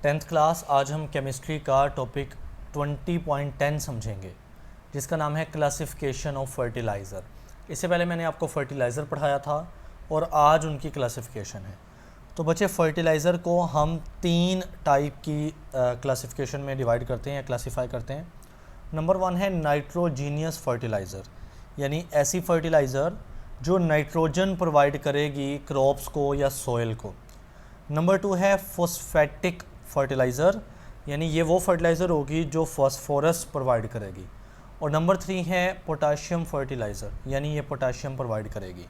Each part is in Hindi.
Tenth class. आज हम केमिस्ट्री का टॉपिक 20.10 समझेंगे, जिसका नाम है क्लासिफिकेशन ऑफ फर्टिलाइज़र। इससे पहले मैंने आपको फर्टिलाइज़र पढ़ाया था और आज उनकी क्लासिफिकेशन है। तो बच्चे, फर्टिलाइज़र को हम 3 टाइप की क्लासिफिकेशन में डिवाइड करते हैं या क्लासीफाई करते हैं। नंबर 1 है नाइट्रोजीनियस फर्टिलाइज़र, यानी ऐसी फर्टिलाइज़र जो नाइट्रोजन प्रोवाइड करेगी क्रॉप्स को या सॉइल को। नंबर 2 है फॉस्फेटिक फर्टिलाइज़र, यानी ये वो फर्टिलाइज़र होगी जो फॉस्फोरस प्रोवाइड करेगी। और नंबर 3 है पोटाशियम फर्टिलाइज़र, यानी ये पोटाशियम प्रोवाइड करेगी।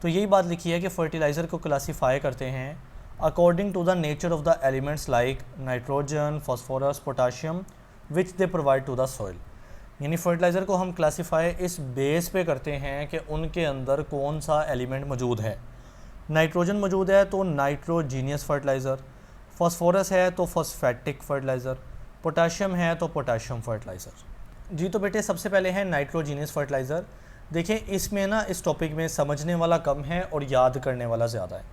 तो यही बात लिखी है कि फर्टिलाइज़र को क्लासीफाई करते हैं according to the nature of the elements like nitrogen, phosphorus, potassium which they provide to the soil. यानी फर्टिलाइज़र को हम क्लासीफाई इस बेस पे करते हैं कि उनके अंदर कौन सा एलिमेंट मौजूद है। नाइट्रोजन मौजूद है तो नाइट्रोजीनियस फर्टिलाइज़र, फॉस्फोरस है तो फॉस्फेटिक फर्टिलाइज़र, पोटाशियम है तो पोटाशियम फर्टिलाइज़र। जी तो बेटे, सबसे पहले है नाइट्रोजीनियस फर्टिलाइज़र। देखिए, इसमें ना इस टॉपिक में समझने वाला कम है और याद करने वाला ज़्यादा है।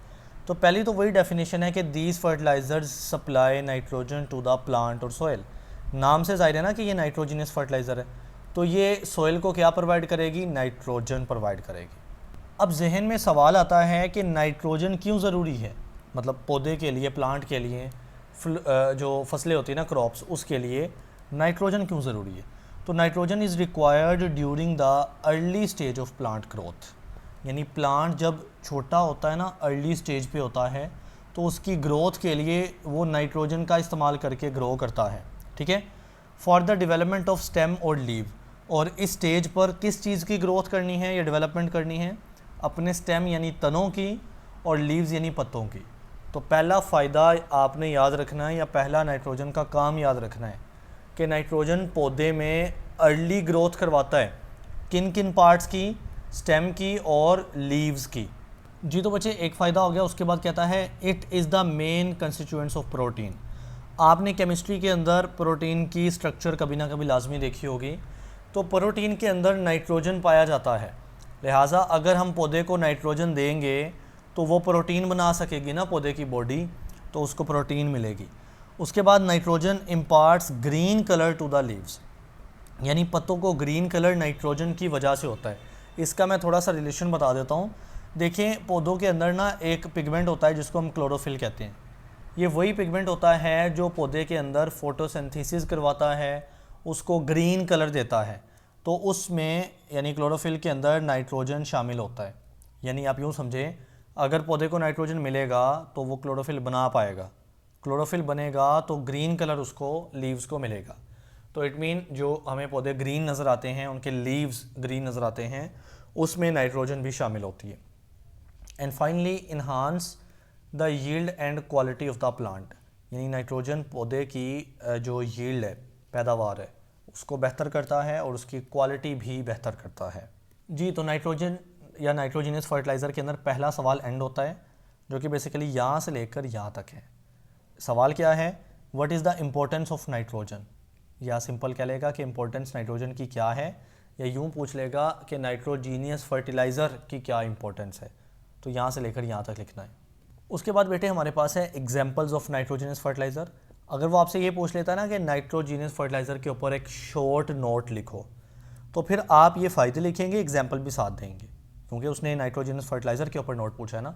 तो पहली तो वही डेफिनेशन है कि these fertilisers supply nitrogen to the plant और सॉइल। नाम से ज़ाहिर है ना कि ये नाइट्रोजीनियस फर्टिलाइज़र है, तो ये सॉइल को क्या प्रोवाइड करेगी? नाइट्रोजन प्रोवाइड करेगी। अब जहन में सवाल आता है कि नाइट्रोजन क्यों ज़रूरी है, मतलब पौधे के लिए, प्लांट के लिए, जो फसलें होती हैं ना, क्रॉप्स, उसके लिए नाइट्रोजन क्यों ज़रूरी है? तो nitrogen is required during the early stage of plant growth, यानी प्लांट जब छोटा होता है ना, अर्ली स्टेज पे होता है, तो उसकी ग्रोथ के लिए वो नाइट्रोजन का इस्तेमाल करके ग्रो करता है। ठीक है। For the development of stem और लीव, और इस स्टेज पर किस चीज़ की ग्रोथ करनी है या डेवलपमेंट करनी है? अपने स्टेम यानी तनों की, और लीव्स यानी पत्तों की। तो पहला फ़ायदा आपने याद रखना है, या पहला नाइट्रोजन का काम याद रखना है कि नाइट्रोजन पौधे में अर्ली ग्रोथ करवाता है। किन किन पार्ट्स की? स्टेम की और लीव्स की। जी तो बच्चे, एक फ़ायदा हो गया। उसके बाद कहता है it is the main constituents of protein. आपने केमिस्ट्री के अंदर प्रोटीन की स्ट्रक्चर कभी ना कभी लाजमी देखी होगी। तो प्रोटीन के अंदर नाइट्रोजन पाया जाता है, लिहाजा अगर हम पौधे को नाइट्रोजन देंगे तो वो प्रोटीन बना सकेगी ना पौधे की बॉडी, तो उसको प्रोटीन मिलेगी। उसके बाद nitrogen imparts green colour to the leaves, यानी पत्तों को ग्रीन कलर नाइट्रोजन की वजह से होता है। इसका मैं थोड़ा सा रिलेशन बता देता हूँ। देखिए, पौधों के अंदर ना एक पिगमेंट होता है जिसको हम क्लोरोफिल कहते हैं। ये वही पिगमेंट होता है जो पौधे के अंदर फोटोसिंथेसिस करवाता है, उसको ग्रीन कलर देता है। तो उसमें यानी क्लोरोफिल के अंदर नाइट्रोजन शामिल होता है। यानी आप यूँ समझें, अगर पौधे को नाइट्रोजन मिलेगा तो वो क्लोरोफिल बना पाएगा, क्लोरोफिल बनेगा तो ग्रीन कलर उसको लीव्स को मिलेगा। तो इट मीन जो हमें पौधे ग्रीन नज़र आते हैं, उनके लीव्स ग्रीन नज़र आते हैं, उसमें नाइट्रोजन भी शामिल होती है। And finally enhance the yield and quality of the plant, यानी नाइट्रोजन पौधे की जो यील्ड है, पैदावार है, उसको बेहतर करता है और उसकी क्वालिटी भी बेहतर करता है। जी तो नाइट्रोजन या नाइट्रोजीनियस फर्टिलाइज़र के अंदर पहला सवाल एंड होता है, जो कि बेसिकली यहाँ से लेकर यहाँ तक है। सवाल क्या है? What is the importance of nitrogen, या सिंपल कह लेगा कि इम्पोर्टेंस नाइट्रोजन की क्या है, या यूँ पूछ लेगा कि नाइट्रोजीनियस फर्टिलाइज़र की क्या इंपॉर्टेंस है। तो यहाँ से लेकर यहाँ तक लिखना है। उसके बाद बेटे हमारे पास है एग्जाम्पल्स ऑफ नाइट्रोजीनियस फर्टिलाइज़र। अगर वो आपसे ये पूछ लेता है ना कि नाइट्रोजीनियस फर्टिलाइज़र के ऊपर एक शॉर्ट नोट लिखो, तो फिर आप ये फ़ायदे लिखेंगे, एग्जाम्पल भी साथ देंगे, क्योंकि उसने नाइट्रोजीनियस फर्टिलाइज़र के ऊपर नोट पूछा है ना।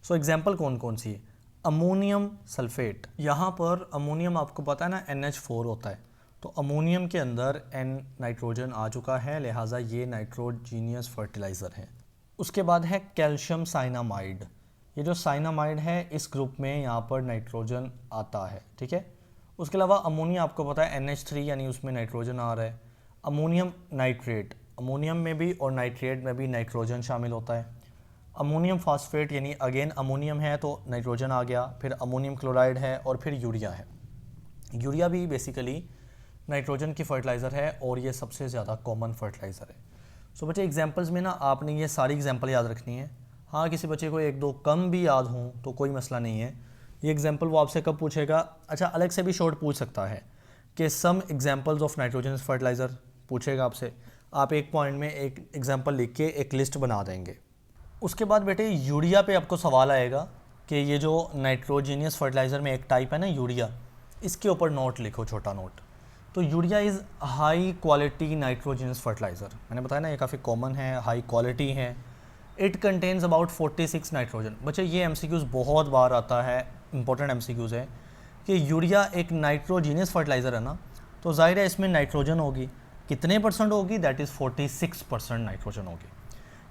सो एग्जाम्पल कौन कौन सी है? Ammonium sulphate. यहाँ पर अमोनियम आपको पता है ना NH4 होता है, तो अमोनियम के अंदर N नाइट्रोजन आ चुका है, लिहाजा ये नाइट्रोजीनियस फर्टिलाइज़र है। उसके बाद है कैल्शियम साइनामाइड। ये जो साइनामाइड है, इस ग्रुप में यहाँ पर नाइट्रोजन आता है। ठीक है। उसके अलावा अमोनिया आपको पता है NH3, यानी उसमें नाइट्रोजन आ रहा है। अमोनियम नाइट्रेट, अमोनियम में भी और नाइट्रेट में भी नाइट्रोजन शामिल होता है। अमोनियम फास्फेट, यानी अगेन अमोनियम है तो नाइट्रोजन आ गया, फिर अमोनियम क्लोराइड है और फिर यूरिया है। यूरिया भी बेसिकली नाइट्रोजन की फर्टिलाइज़र है और ये सबसे ज़्यादा कॉमन फर्टिलाइज़र है। सो बच्चे, एग्जाम्पल्स में ना आपने ये सारी एग्जाम्पल याद रखनी है। हाँ, किसी बच्चे को एक दो कम भी याद हों तो कोई मसला नहीं है। ये एग्जाम्पल वो आपसे कब पूछेगा? अच्छा, अलग से भी शॉर्ट पूछ सकता है कि some examples of nitrogen fertiliser पूछेगा आपसे। आप एक पॉइंट में एक एग्जाम्पल लिख के एक लिस्ट बना देंगे। उसके बाद बेटे यूरिया पे आपको सवाल आएगा कि ये जो नाइट्रोजीनियस फर्टिलाइज़र में एक टाइप है ना यूरिया, इसके ऊपर नोट लिखो, छोटा नोट। तो urea is high quality nitrogenous fertiliser, मैंने बताया ना ये काफ़ी कॉमन है, हाई क्वालिटी है। It contains about 46 nitrogen. बच्चे ये एमसीक्यूज़ बहुत बार आता है, इंपॉर्टेंट एमसीक्यूज़ है कि यूरिया एक नाइट्रोजीनियस फर्टिलाइज़र है ना, तो जाहिर है इसमें नाइट्रोजन होगी, कितने परसेंट होगी, दैट इज़ 46% नाइट्रोजन होगी।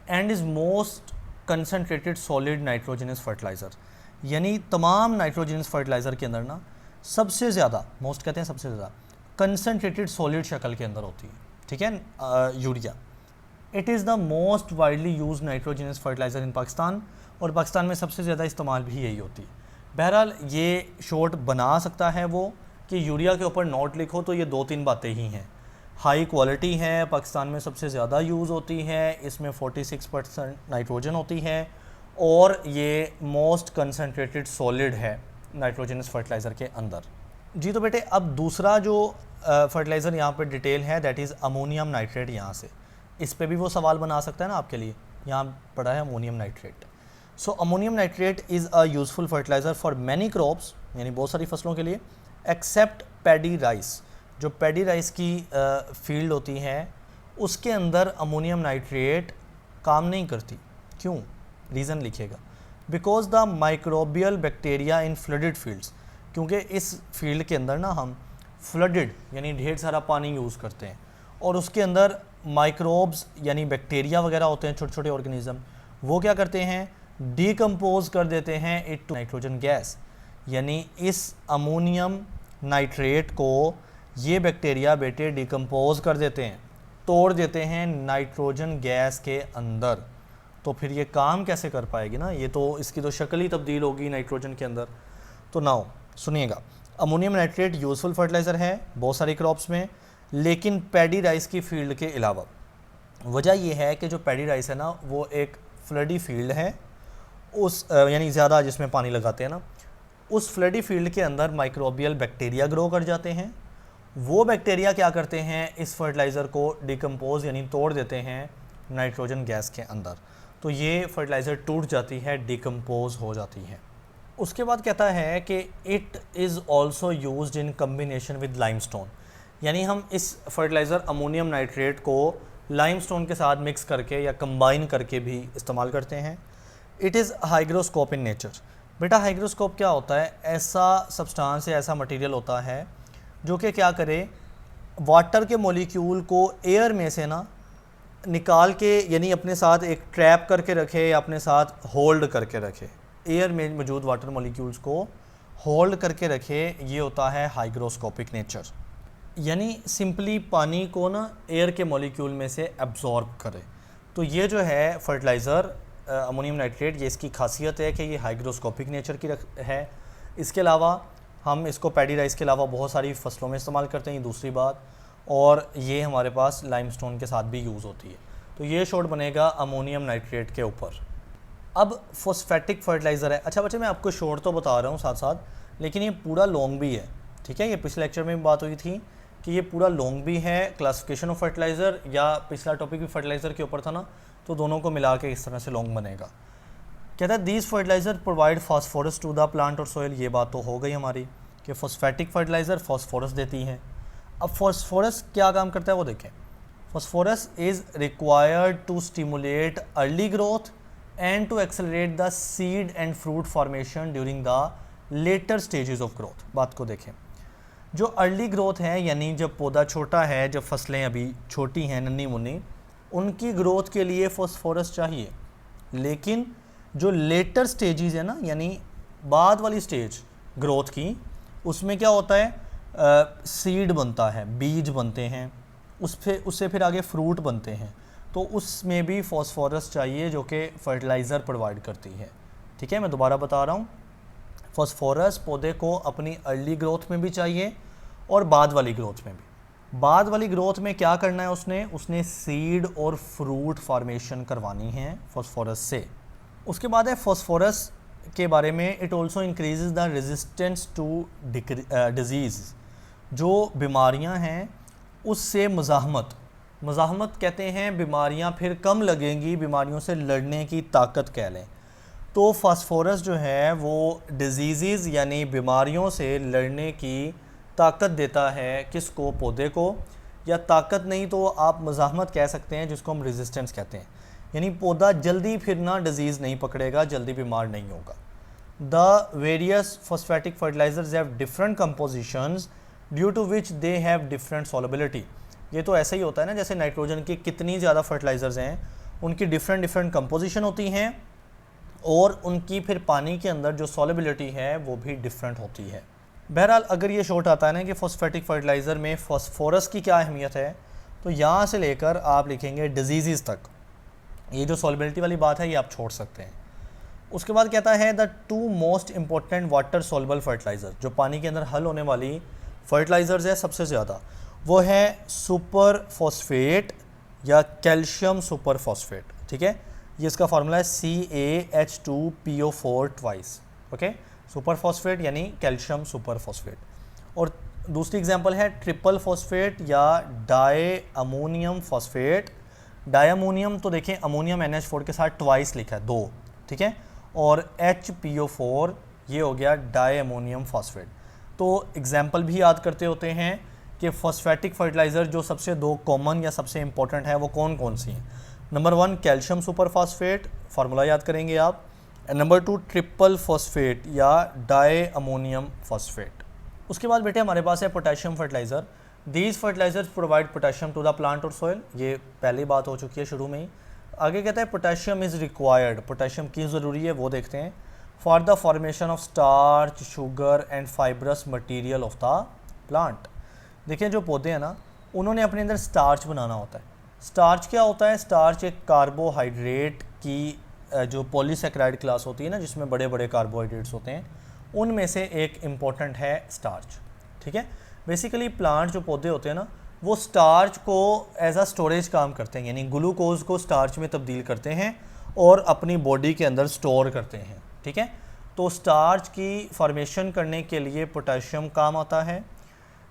And is most concentrated solid nitrogenous fertiliser, यानी तमाम नाइट्रोजनस फर्टिलाइज़र के अंदर ना सबसे ज़्यादा, मोस्ट कहते हैं सबसे ज़्यादा, कंसनट्रेटेड सॉलिड शक्ल के अंदर होती है, ठीक है, urea. It is the most widely use nitrogenous fertiliser in Pakistan, और पाकिस्तान में सबसे ज़्यादा इस्तेमाल भी यही होती है। बहरहाल ये शॉर्ट बना सकता है वो कि यूरिया के ऊपर नोट लिखो, तो ये 2-3 बातें ही हैं। हाई क्वालिटी है, पाकिस्तान में सबसे ज़्यादा यूज़ होती है, इसमें 46% नाइट्रोजन होती है, और ये मोस्ट कंसनट्रेटेड सॉलिड है नाइट्रोजनस फर्टिलाइज़र के अंदर। जी तो बेटे अब दूसरा जो फर्टिलाइज़र यहाँ पे डिटेल है दैट इज़ अमोनियम नाइट्रेट। यहाँ से इस पे भी वो सवाल बना सकता है ना आपके लिए, यहाँ पड़ा है ammonium nitrate. So ammonium nitrate is a useful fertiliser for many crops, यानी बहुत सारी फसलों के लिए, एक्सेप्ट पैडी राइस। जो पैडी राइस की फील्ड होती है उसके अंदर अमोनियम नाइट्रेट काम नहीं करती। क्यों? रीज़न लिखिएगा। Because the microbial bacteria in flooded fields, क्योंकि इस फील्ड के अंदर ना हम फ्लडेड यानी ढेर सारा पानी यूज़ करते हैं, और उसके अंदर माइक्रोब्स यानी बैक्टीरिया वगैरह होते हैं, छोटे छोटे ऑर्गेनिज्म, वो क्या करते हैं, डीकम्पोज कर देते हैं इट टू नाइट्रोजन गैस। यानी इस अमोनियम नाइट्रेट को ये बैक्टीरिया बेटे डिकम्पोज कर देते हैं, तोड़ देते हैं नाइट्रोजन गैस के अंदर। तो फिर ये काम कैसे कर पाएगी ना, ये तो इसकी तो शक्ल ही तब्दील होगी नाइट्रोजन के अंदर। तो नाउ सुनिएगा, अमोनियम नाइट्रेट यूज़फुल फर्टिलाइज़र है बहुत सारी क्रॉप्स में, लेकिन पैडी राइस की फील्ड के अलावा। वजह यह है कि जो पैडी राइस है ना वो एक फ्लडी फील्ड है, उस यानी ज़्यादा जिसमें पानी लगाते हैं ना, उस फ्लडी फील्ड के अंदर माइक्रोबियल बैक्टीरिया ग्रो कर जाते हैं। वो बैक्टीरिया क्या करते हैं, इस फर्टिलाइज़र को डिकम्पोज यानी तोड़ देते हैं नाइट्रोजन गैस के अंदर, तो ये फर्टिलाइज़र टूट जाती है, डिकम्पोज हो जाती है। उसके बाद कहता है कि it is also used in combination with limestone, यानी हम इस फर्टिलाइज़र अमोनियम नाइट्रेट को लाइमस्टोन के साथ मिक्स करके या कंबाइन करके भी इस्तेमाल करते हैं। It is hygroscope in nature. बेटा हाइग्रोस्कोप क्या होता है, ऐसा सब्सटेंस या ऐसा मटेरियल होता है जो कि क्या करे, वाटर के मॉलिक्यूल को एयर में से ना निकाल के यानी अपने साथ एक ट्रैप करके रखे या अपने साथ होल्ड करके रखे, एयर में मौजूद वाटर मॉलिक्यूल्स को होल्ड करके रखे, ये होता है हाइग्रोस्कोपिक नेचर। यानी सिंपली पानी को ना एयर के मॉलिक्यूल में से एब्जॉर्ब करे। तो ये जो है फर्टिलाइज़र अमोनियम नाइट्रेट, ये इसकी खासियत है कि ये हाइग्रोस्कोपिक नेचर की है। इसके अलावा हम इसको पैडी राइस के अलावा बहुत सारी फसलों में इस्तेमाल करते हैं, ये दूसरी बात, और ये हमारे पास लाइमस्टोन के साथ भी यूज़ होती है। तो ये शॉर्ट बनेगा अमोनियम नाइट्रेट के ऊपर। अब फॉस्फेटिक फर्टिलाइज़र है। अच्छा बच्चे मैं आपको शॉर्ट तो बता रहा हूँ साथ साथ, लेकिन ये पूरा लॉन्ग भी है, ठीक है। ये पिछले लेक्चर में भी बात हुई थी कि ये पूरा लॉन्ग भी है, क्लासिफिकेशन ऑफ फर्टिलाइज़र, या पिछला टॉपिक भी फर्टिलाइज़र के ऊपर था ना, तो दोनों को मिला के इस तरह से लॉन्ग बनेगा। कहता है these fertiliser provide phosphorus to the plant और सोइल। ये बात तो हो गई हमारी कि फॉस्फेटिक फर्टिलाइज़र फॉस्फोरस देती हैं। अब फॉस्फोरस क्या काम करता है वो देखें। Phosphorus is required to stimulate early growth and to accelerate the seed and fruit formation during the later stages of growth. बात को देखें, जो अर्ली ग्रोथ है यानी जब पौधा छोटा है, जब फसलें अभी छोटी हैं नन्ही मुन्नी, उनकी ग्रोथ के लिए फॉस्फोरस चाहिए। लेकिन जो लेटर स्टेजेस है ना, यानी बाद वाली स्टेज ग्रोथ की, उसमें क्या होता है, सीड बनता है, बीज बनते हैं, उससे फिर आगे फ्रूट बनते हैं, तो उसमें भी फॉस्फोरस चाहिए जो कि फर्टिलाइज़र प्रोवाइड करती है। ठीक है, मैं दोबारा बता रहा हूँ, फॉस्फोरस पौधे को अपनी अर्ली ग्रोथ में भी चाहिए और बाद वाली ग्रोथ में भी। बाद वाली ग्रोथ में क्या करना है उसने सीड और फ्रूट फॉर्मेशन करवानी है फॉस्फोरस से। उसके बाद है फॉस्फोरस के बारे में, it also increases the resistance to disease. जो बीमारियां हैं उससे मज़ाहमत कहते हैं, बीमारियां फिर कम लगेंगी, बीमारियों से लड़ने की ताकत कह लें। तो फास्फोरस जो है वो डिजीज़ यानी बीमारियों से लड़ने की ताकत देता है किसको, पौधे को, या ताकत नहीं तो आप मज़ाहमत कह सकते हैं जिसको हम रेजिस्टेंस कहते हैं, यानी पौधा जल्दी फिर ना डिजीज़ नहीं पकड़ेगा, जल्दी बीमार नहीं होगा। The various phosphatic fertilisers have different compositions due to which they have different solubility. ये तो ऐसा ही होता है ना, जैसे नाइट्रोजन की कितनी ज़्यादा फर्टिलाइज़र्स हैं, उनकी डिफरेंट कंपोजिशन होती हैं और उनकी फिर पानी के अंदर जो सॉलेबिलिटी है वो भी डिफरेंट होती है। बहरहाल अगर ये शॉर्ट आता है ना कि फॉस्फेटिक फर्टिलाइज़र में फॉस्फोरस की क्या अहमियत है, तो यहाँ से लेकर आप लिखेंगे डिजीज़ तक, ये जो सॉल्युबिलिटी वाली बात है ये आप छोड़ सकते हैं। उसके बाद कहता है the two most important water soluble fertiliser, जो पानी के अंदर हल होने वाली फर्टिलाइज़र्स है सबसे ज़्यादा, वो है सुपर फॉस्फेट या कैल्शियम सुपर फॉस्फेट। ठीक है, ये इसका फार्मूला है CaH2PO4 twice. Okay, super phosphate यानी कैल्शियम सुपर फॉस्फेट। और दूसरी एग्जांपल है ट्रिपल फॉस्फेट या di ammonium phosphate. Di ammonium तो देखें अमोनियम NH4 के साथ ट्वाइस लिखा है, 2, ठीक है, और HPO4 ये हो गया डाई अमोनियम फॉस्फेट। तो एग्जांपल भी याद करते होते हैं कि फॉस्फेटिक फर्टिलाइज़र जो सबसे 2 कॉमन या सबसे इंपॉर्टेंट है वो कौन कौन सी हैं। Number 1 calcium super phosphate, formula याद करेंगे आप। नंबर 2 ट्रिपल फॉस्फेट या डाई अमोनियम फॉस्फेट। उसके बाद बेटे हमारे पास है potassium fertiliser. These fertilisers provide potassium to the plant और सॉइल, ये पहली बात हो चुकी है शुरू में ही। आगे कहता है पोटेशियम इज़ रिक्वायर्ड, पोटेशियम क्यों ज़रूरी है वो देखते हैं। For the formation of starch, sugar and fibrous material of the plant. देखिए जो पौधे हैं ना उन्होंने अपने अंदर स्टार्च बनाना होता है। स्टार्च क्या होता है? स्टार्च एक कार्बोहाइड्रेट की जो पॉलीसेकेराइड क्लास होती है ना, जिसमें बड़े बड़े कार्बोहाइड्रेट्स होते हैं, उनमें से एक इम्पॉर्टेंट है स्टार्च। ठीक है, बेसिकली प्लांट जो पौधे होते हैं ना वो स्टार्च को एज अ स्टोरेज काम करते हैं, यानी ग्लूकोज को स्टार्च में तब्दील करते हैं और अपनी बॉडी के अंदर स्टोर करते हैं। ठीक है, तो स्टार्च की फॉर्मेशन करने के लिए पोटेशियम काम आता है।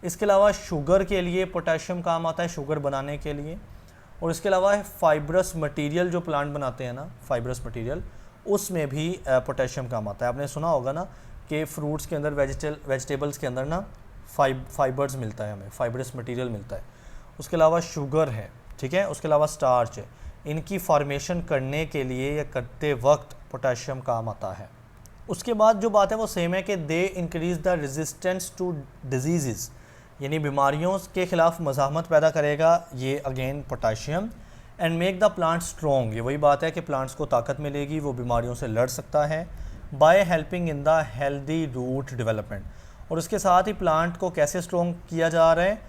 इसके अलावा शुगर के लिए पोटेशियम काम आता है, शुगर बनाने के लिए। और इसके अलावा फाइब्रस मटेरियल जो प्लांट बनाते हैं ना, फाइब्रस मटेरियल, उसमें भी पोटेशियम काम आता है। आपने सुना होगा ना कि फ्रूट्स के अंदर, वेजिटेबल्स के अंदर ना फाइबर्स मिलता है, हमें फाइब्रस मटेरियल मिलता है। उसके अलावा शुगर है, ठीक है, उसके अलावा स्टार्च है। इनकी फॉर्मेशन करने के लिए या करते वक्त पोटेशियम काम आता है। उसके बाद जो बात है वो सेम है कि they increase the resistance to disease, यानी बीमारियों के ख़िलाफ़ मज़ाहमत पैदा करेगा ये again potassium. And make the plant strong, ये वही बात है कि प्लांट्स को ताकत मिलेगी, वो बीमारियों से लड़ सकता है। By helping in the healthy root development, और उसके साथ ही प्लांट को कैसे स्ट्रॉन्ग किया जा रहा है,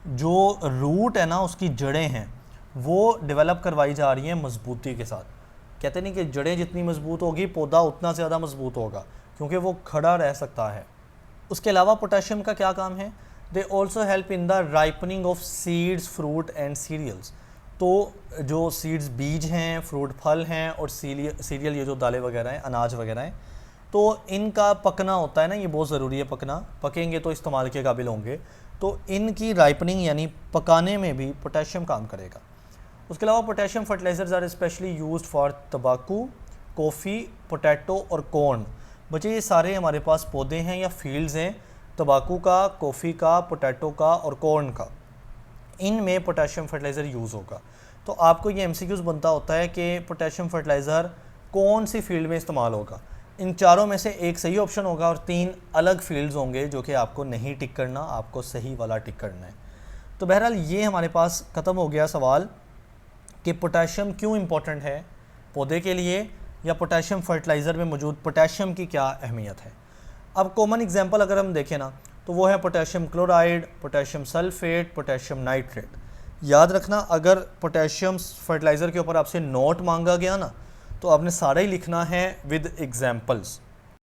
जो रूट है ना उसकी जड़ें हैं वो डेवलप करवाई जा रही हैं मजबूती के साथ। कहते नहीं कि जड़ें जितनी मजबूत होगी पौधा उतना ज़्यादा मजबूत होगा, क्योंकि वो खड़ा रह सकता है। उसके अलावा पोटेशियम का क्या काम है? They also help in the ripening of seeds, fruit and cereals. तो जो सीड्स बीज हैं, फ्रूट फल हैं, और सीरियल ये जो दालें वगैरह हैं, अनाज वगैरह हैं, तो इनका पकना होता है ना, ये बहुत ज़रूरी है पकना, पकेंगे तो इस्तेमाल के काबिल होंगे। तो इनकी राइपनिंग यानी पकाने में भी पोटेशियम काम करेगा। उसके अलावा potassium fertilisers are specially used for तंबाकू, कॉफ़ी, पोटैटो और कॉर्न। बच्चे ये सारे हमारे पास पौधे हैं या फील्ड्स हैं, तंबाकू का, कॉफ़ी का, पोटैटो का और कॉर्न का। इनमें पोटेशियम फर्टिलाइज़र यूज़ होगा। तो आपको ये MCQs बनता होता है कि पोटेशियम फर्टिलाइज़र कौन सी फील्ड में इस्तेमाल होगा। इन चारों में से एक सही ऑप्शन होगा और 3 अलग फील्ड्स होंगे जो कि आपको नहीं टिक करना, आपको सही वाला टिक करना है। तो बहरहाल ये हमारे पास ख़त्म हो गया सवाल कि पोटेशियम क्यों इम्पोर्टेंट है पौधे के लिए, या पोटेशियम फर्टिलाइज़र में मौजूद पोटेशियम की क्या अहमियत है। अब कॉमन एग्जांपल अगर हम देखें ना तो वो है potassium chloride, potassium sulphate, potassium nitrate. याद रखना अगर पोटेशियम फर्टिलाइज़र के ऊपर आपसे नोट मांगा गया ना तो आपने सारा ही लिखना है विद एग्जांपल्स।